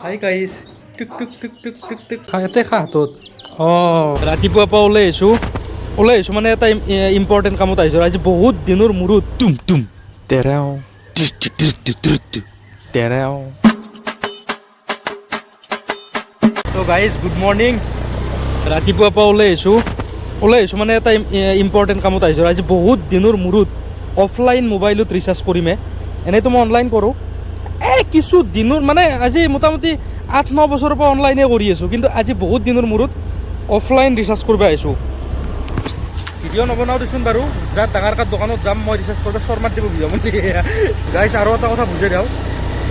hi guys টুক টুক টুক টুক টুক টুক খাতে খা হাতত ৰাতিপুৱাৰ পৰা ওলাই আহিছোঁ মানে এটা ইম্পৰ্টেণ্ট কামত আহিছোঁ আজি বহুত দিনৰ মূৰত তুম তুম তেৰাও তেৰাও তো গাইজ গুড মৰ্ণিং ৰাতিপুৱাৰ পৰা ওলাই আহিছোঁ মানে এটা ইম্পৰ্টেণ্ট কামত আহিছোঁ আজি বহুত দিনৰ মূৰত অফলাইন মোবাইলত ৰিচাৰ্জ কৰিমে এনেইতো মই অনলাইন কৰোঁ কিছু দিনৰ মানে আজি মোটামুটি 8-9 বছৰৰ পৰা অনলাইনে কৰি আছোঁ কিন্তু আজি বহুত দিনৰ মূৰত অফলাইন ৰিচাৰ্জ কৰিব আহিছোঁ ভিডিঅ' নবনাওঁ দেচোন বাৰু যাৰ ডাঙৰ কাৰ দোকানত যাম মই ৰিচাৰ্জ কৰিব শৰ্মাত দিব ভিডিঅ' মানে গাইজ আৰু এটা কথা বুজাই দিওঁ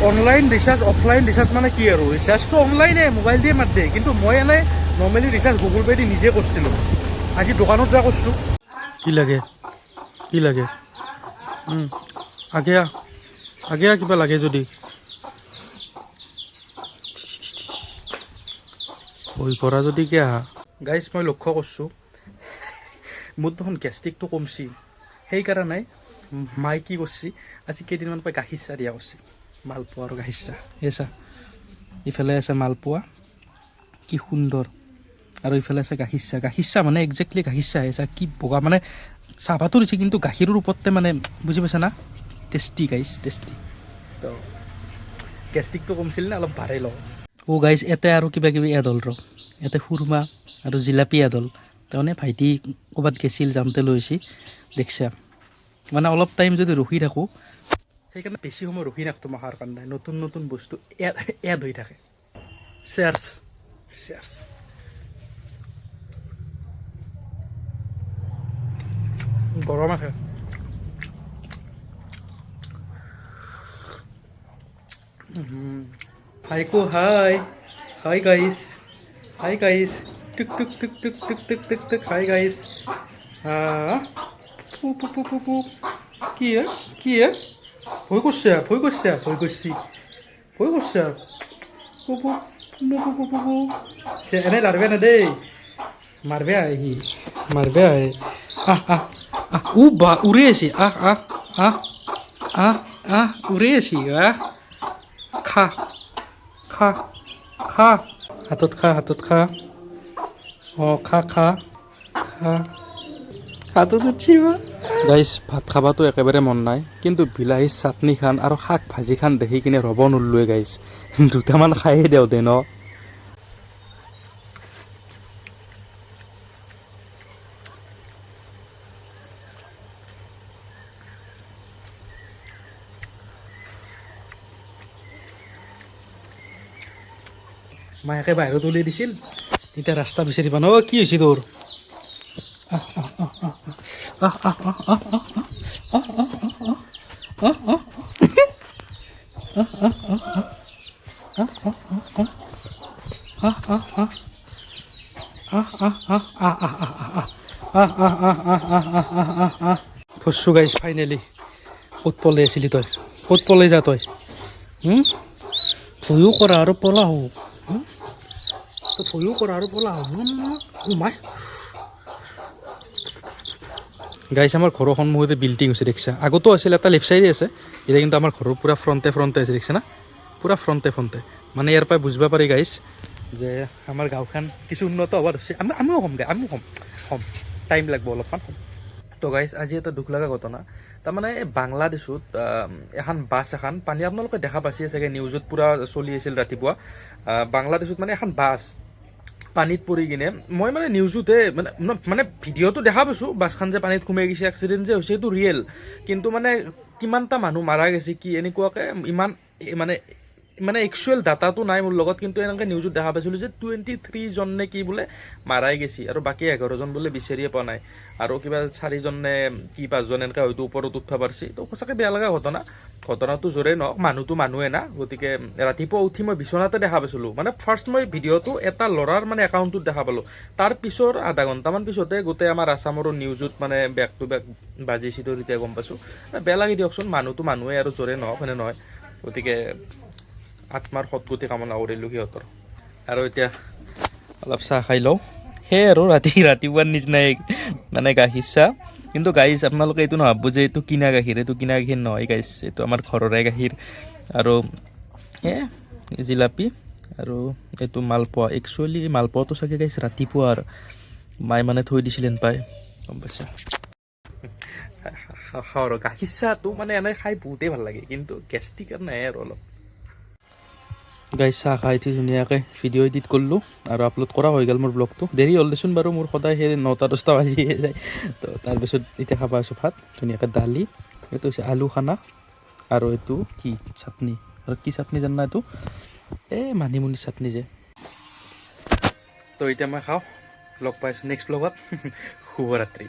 অনলাইন ৰিচাৰ্জ অফলাইন ৰিচাৰ্জ মানে কি আৰু ৰিচাৰ্জটো অনলাইনে মোবাইল দিয়ে মাত দিয়ে কিন্তু মই এনেই নৰ্মেলি ৰিচাৰ্জ গুগল পে' দি নিজে কৰিছিলোঁ আজি দোকানত যোৱা কৰিছোঁ কি লাগে আগে কিবা লাগে যদি হৈ কৰা যদি কি আহা গাইজ মই লক্ষ্য কৰিছোঁ মোৰ দেখোন গেষ্ট্ৰিকটো কমছি সেইকাৰণে মায়ে কি কৰিছে আজি কেইদিনমান পৰা গাখীৰ চাহ দিয়া কৰিছে মালপোৱা আৰু গাখীৰ চাহ এই চা ইফালে আছে মালপোৱা কি সুন্দৰ আৰু ইফালে আছে গাখীৰ চাহ মানে একজেক্টলি গাখীৰ চাহ চা কি বগা মানে চাহপাতো দিছে কিন্তু গাখীৰৰ ওপৰতে মানে বুজি পাইছা না টেষ্টি গাইজ টেষ্টি তো গেষ্ট্ৰিকটো কমছিল না অলপ বাঢ়াই লওঁ গাইজ এতে আৰু কিবা কিবি এড হ'ল ইয়াতে সুৰমা আৰু জিলাপি এড হ'ল তাৰমানে ভাইটি ক'ৰবাত গেছিল যাওঁতে লৈছে দেখছা মানে অলপ টাইম যদি ৰখি থাকোঁ সেইকাৰণে বেছি সময় ৰখি নাথাকোঁ মাহাৰ কাৰণে নতুন বস্তু এড হৈ থাকে চেয়াৰ্ছ গৰম আছে হাই গাইছ টুক টুক টুক টুক টুক টুক টুক টুক হাই গাইছ কি ভয় করছি এনে লারবে না দেই মারবে আয় উড়ে আসি উড়ে আসি খা হাতত খা খা হাতত উঠছি গাইজ ভাত খাবাতো একেবাৰে মন নাই কিন্তু বিলাহীৰ চাটনি খান আৰু শাক ভাজি খান দেখি কিনে ৰ'ব নোলোৱে গাইজ দুটামান খায়ে দেও দে ন মায়াকে বাহিৰত উলিয়াই দিছিল এতিয়া ৰাস্তা বিচাৰি পান কি হৈছে তোৰ ফচু গাইছ ফাইনেলি ক'ত পলাই আছিলি তই ক'ত পলাই যা তই ভয়ো কৰা আৰু পলা হওঁ মাই গাইছ আমাৰ ঘৰৰ সন্মুখতে বিল্ডিং হৈছে দেখিছা আগতো আছিল এটা লেফ্ট চাইডে আছে এতিয়া কিন্তু আমাৰ ঘৰৰ পূৰা ফ্ৰণ্টে আছে দেখিছা না পূৰা ফ্ৰণ্টে মানে ইয়াৰ পৰাই বুজিব পাৰি গাইছ যে আমাৰ গাঁওখন কিছু উন্নত হ'ব ধৰিছে আমিও হ'ম টাইম লাগিব অলপমান তো গাইছ আজি এটা দুখ লগা ঘটনা তাৰমানে বাংলাদেশত এখন বাছ এখন পানী আপোনালোকে দেখা পাইছে চাগে নিউজত পূৰা চলি আছিল ৰাতিপুৱা বাংলাদেশত মানে এখন বাছ পানীত পৰি কিনে মই মানে নিউজতে মানে ভিডিঅ'টো দেখা পাইছোঁ বাছখন যে পানীত সোমাই গৈছে এক্সিডেণ্ট যে হৈছে সেইটো ৰিয়েল কিন্তু মানে কিমানটা মানুহ মাৰা গৈছে কি এনেকুৱাকৈ ইমান মানে একচুৱেল ডাটাটো নাই মোৰ লগত কিন্তু এনেকৈ নিউজত দেখা পাইছিলোঁ যে 23 জন নে কি বোলে মাৰাই গৈছে আৰু বাকী 11 জন বোলে বিচাৰিয়ে পোৱা নাই আৰু কিবা 4 জন নে কি 5 জন এনেকৈ হয়তো ওপৰত উঠিব পাৰিছে তো সঁচাকৈ বেয়া লগা ঘটনাটো জোৰে নহওক মানুহটো মানুহে না গতিকে ৰাতিপুৱা উঠি মই বিচনাতে দেখা পাইছিলোঁ মানে ফাৰ্ষ্ট মই ভিডিঅ'টো এটা ল'ৰাৰ মানে একাউণ্টটোত দেখা পালোঁ তাৰ পিছৰ আধা ঘণ্টামান পিছতে গোটেই আমাৰ আছামৰো নিউজত মানে বেক টু বেক বাজিছে তো তেতিয়া গম পাইছোঁ বেয়া লাগি দিয়কচোন মানুহটো মানুহে আৰু জোৰে নহওক হয়নে নহয় গতিকে আত্মাৰ সদগতি কামনা কৰিলোঁ সিহঁতৰ আৰু এতিয়া অলপ চাহ খাই লওঁ সেয়ে আৰু ৰাতিপুৱাৰ নিচিনাই মানে গাখীৰ চাহ কিন্তু গাইজ আপোনালোকে এইটো নাভাবো যে এইটো কিনা গাখীৰ নহয় গাইজ এইটো আমাৰ ঘৰৰে গাখীৰ আৰু জিলাপি আৰু এইটো মালপোৱা একচুৱেলি মালপোৱাটো চাগে গাইছ ৰাতিপুৱা আৰু মায়ে মানে থৈ দিছিলেন পাই গম পাইছা খাওঁ আৰু গাখীৰ চাহটো মানে এনেই খাই বহুতেই ভাল লাগে কিন্তু গেষ্টিক নাই আৰু অলপ গাইছ চাহ খাই উঠি ধুনীয়াকৈ ভিডিঅ' এডিট কৰিলোঁ আৰু আপলোড কৰা হৈ গ'ল মোৰ ব্লগটো দেৰি হ'ল দেচোন বাৰু মোৰ সদায় সেই 9টা-10টা বাজিয়ে যায় তো তাৰপিছত এতিয়া খাব আছোঁ ভাত ধুনীয়াকৈ দালি এইটো হৈছে আলু খানা আৰু এইটো কি চাটনি আৰু কি চাটনি জানা এইটো এই মানিমুনি চাটনি যে তো এতিয়া মই খাওঁ লগ পাইছোঁ নেক্সট ব্লগত শুভৰাত্ৰি